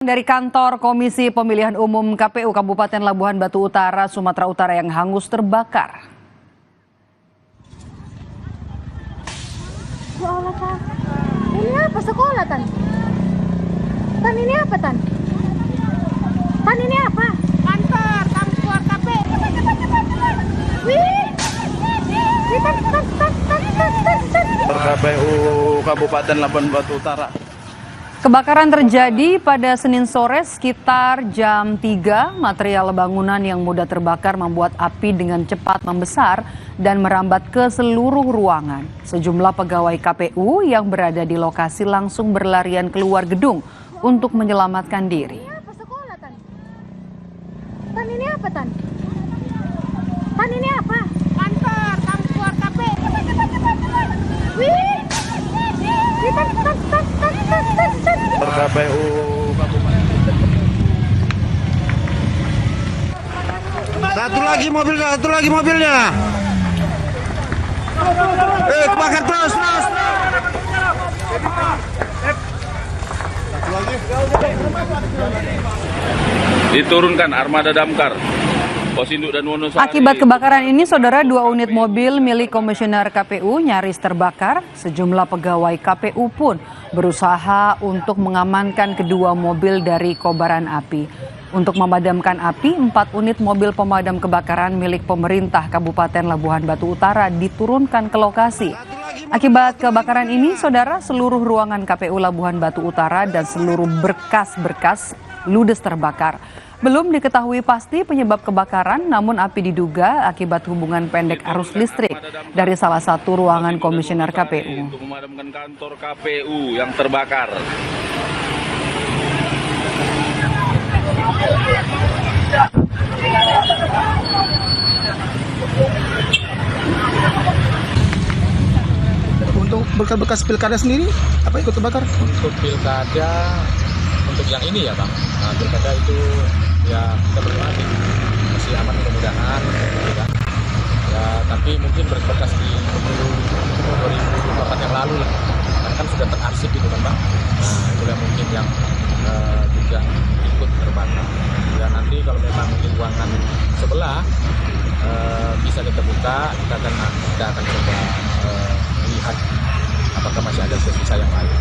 Dari kantor Komisi Pemilihan Umum KPU Kabupaten Labuhan Batu Utara, Sumatera Utara yang hangus terbakar. Ya Allah, Tan. Ini apa sekolah, Tan? Tan, ini apa, Tan? Tan, ini apa? Kantor KPU. Cepat. Wih! Tan. KPU Kabupaten Labuhan Batu Utara. Kebakaran terjadi pada Senin sore sekitar jam 3. Material bangunan yang mudah terbakar membuat api dengan cepat membesar dan merambat ke seluruh ruangan. Sejumlah pegawai KPU yang berada di lokasi langsung berlarian keluar gedung untuk menyelamatkan diri. Ini apa sekolah, Tan? Tan, ini apa, Tan? Tan, ini apa? Kantor KPU. Cepat. Wih! Tan. KPU Kabupaten. Satu lagi mobilnya. Kebakar terus. Diturunkan armada damkar. Posinduk dan Wonosari. Akibat kebakaran ini, saudara, 2 unit mobil milik komisioner KPU nyaris terbakar. Sejumlah pegawai KPU pun berusaha untuk mengamankan kedua mobil dari kobaran api. Untuk memadamkan api, 4 unit mobil pemadam kebakaran milik pemerintah Kabupaten Labuhan Batu Utara diturunkan ke lokasi. Akibat kebakaran ini, saudara, seluruh ruangan KPU Labuhan Batu Utara dan seluruh berkas-berkas ludes terbakar. Belum diketahui pasti penyebab kebakaran, namun api diduga akibat hubungan pendek arus listrik dari salah satu ruangan komisioner KPU. Untuk memadamkan kantor KPU yang terbakar. Untuk berkas-berkas pilkada sendiri, apa ikut terbakar? Untuk pilkada, untuk yang ini ya Bang, nah, pilkada itu ya kita berdoa masih aman mudah-mudahan gitu kan. Ya tapi mungkin berkas di pemilu 2024 yang lalu lah, kan sudah terarsip gitu kan Bang. Nah itulah mungkin yang juga ikut terbakar. Ya nanti kalau memang ruangan sebelah bisa kita buka, kita akan coba lihat apakah masih ada sisa yang lain.